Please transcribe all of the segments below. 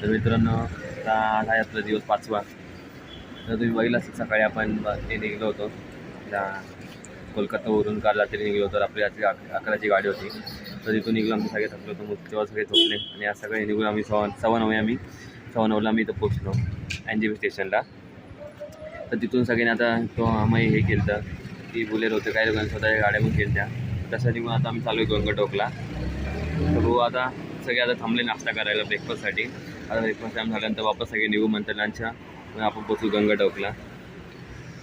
तर मित्रांनो, आता आज आहे आपला दिवस 5वा. तर तुम्ही बघितलं असेल सकाळी आपण निघलो होतो त्या कोलकातावरून. काल रात्री निघलो होतो, आपली रात्री 11ची गाडी होती. तर तिथून निघलो आम्ही सगळे थकलो होतो, मग तेव्हा सगळे झोपले आणि आज सगळे निघून आम्ही 9:15 आम्ही इथं पोचलो NJP स्टेशनला. तर तिथून सगळ्यांनी आता तो आम्ही हे केलं तर की बुलेर होते, काही लोकांनी स्वतःच्या गाड्या पण केल्या. तसं निघून आता आम्ही चालू आहे गंगटोकला. तर हो, आता सगळे आता थांबले नाश्ता करायला ब्रेकफास्टसाठी. आता ब्रेकफास्ट टाईम झाल्यानंतर वापस सगळे निघू म्हणतात लंचच्या, मग आपण पोचू गंगटोकला.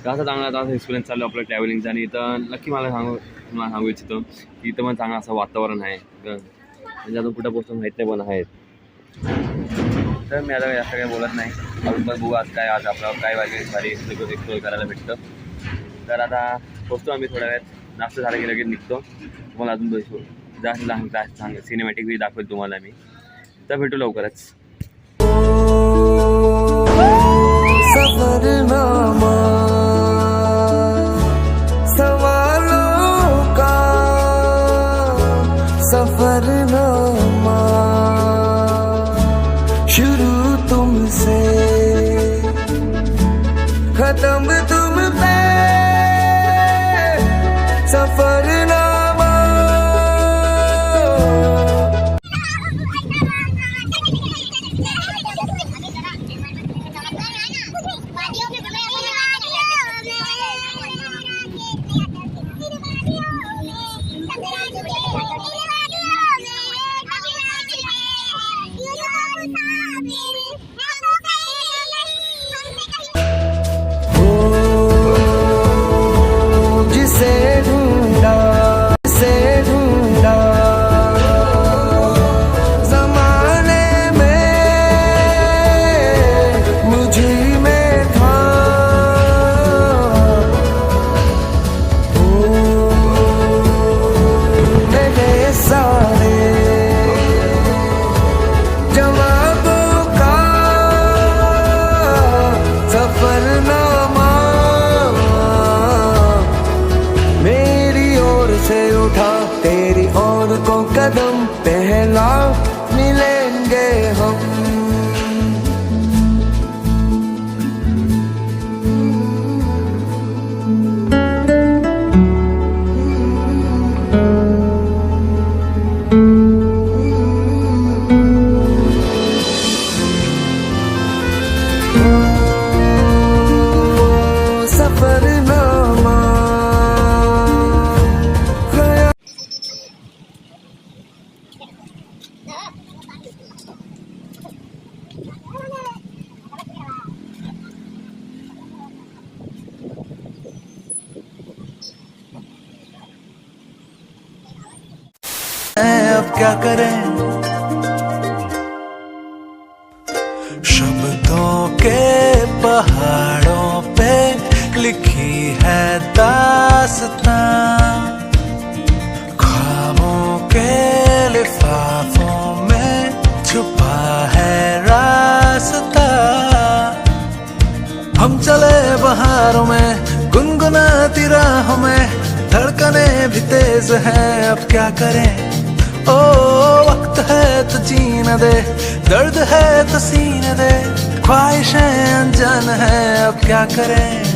तर असं चांगला आता एक्सपिरियन्स चालू आपलं ट्रॅव्हलिंगचा. आणि इथं नक्की मला सांगू इच्छितो की इथं पण चांगलं असं वातावरण आहे. म्हणजे अजून कुठं पोचून माहीत नाही पण आहेत. तर मी आता जास्त काही बोलत नाही, अजून पण बघू आज आपल्याला काय वाजेल भारी एक्सप्लोर करायला भेटतं. तर आता पोचतो आम्ही थोड्या वेळात. नाश्ता झाला की लगेच निघतो. तुम्हाला अजून जास्त सिनेमॅटिक व्ही दाखवेल तुम्हाला मी. तर भेटू लवकरच. सफरनामा सवालों का सफरनामा शुरू तुमसे खत्म तुम पे सफरनामा. तेरी ओर को कदम पहला मिलेंगे हम. अब क्या करें, शब्दों के पहाड़ों पे लिखी है दास्तां. बहारों में गुनगुनाती राहों में धड़कने भी तेज है अब क्या करें ओ वक्त है तो जीने दे दर्द है तो सीने दे ख्वाहिशें अनजान है अब क्या करें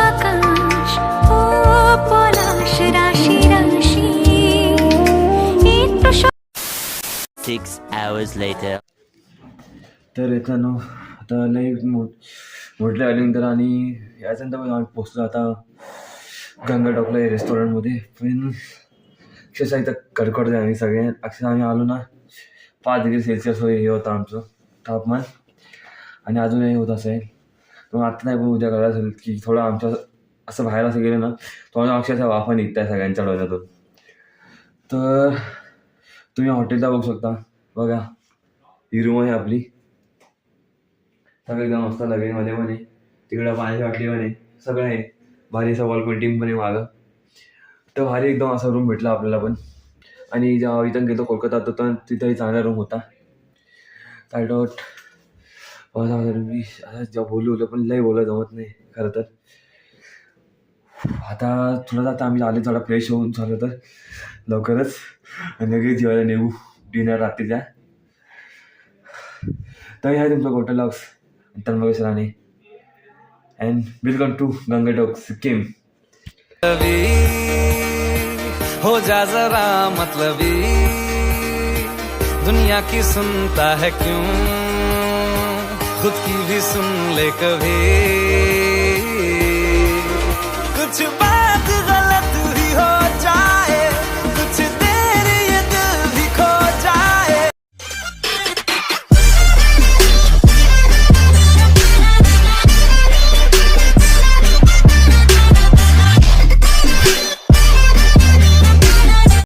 आकाश ओ पलाश राशि राशि एक प्रश्न 6 hours later. तर येताना आता लई मोठल्या आल्यानंतर आणि याच्यानंतर पण आम्ही पोचलो आता गंगा टॉकला रेस्टॉरंटमध्ये. पण अक्षरशः इथं कडकडते आम्ही सगळे. अक्षरशः आम्ही आलो ना 5 डिग्री सेल्सिअस हे होतं आमचं तापमान आणि अजूनही होत असेल. तर मग आत्ता नाही पण उद्या करायला असेल की थोडं आमच्या असं बाहेर असं गेलं ना तर अक्षरशः वाफा निघत आहे सगळ्यांच्या डोळ्यातून. तर तुम्ही हॉटेलला बघू शकता. बघा ही रूम आहे आपली. सगळं एकदम मस्त लगेजमध्ये पण आहे. तिकडं पाण्याची बाटली पण आहे. सगळं आहे. भारी असं वॉल पेंटिंग पण आहे मागं. तर भारी एकदम असा रूम भेटला आपल्याला पण. आणि जेव्हा इथं गेलो कोलकातात तर तिथंही चांगला रूम होता. साईडआउट मी आता जेव्हा बोललो पण लई बोलायला जमत नाही खरं तर. आता थोडं आता आम्ही आले थोडा फ्रेश होऊन झालं तर लवकरच आणि लगेच जेवायला नेऊ डिनर रात्रीच्या. तर आहे तुमचं गोटा लॉक्स Tanmay Rane and welcome to Ganga talk Sikkim. हो जा जरा मतलबी दुनिया की सुनता है क्यों खुद की भी सुन ले कभी कुछ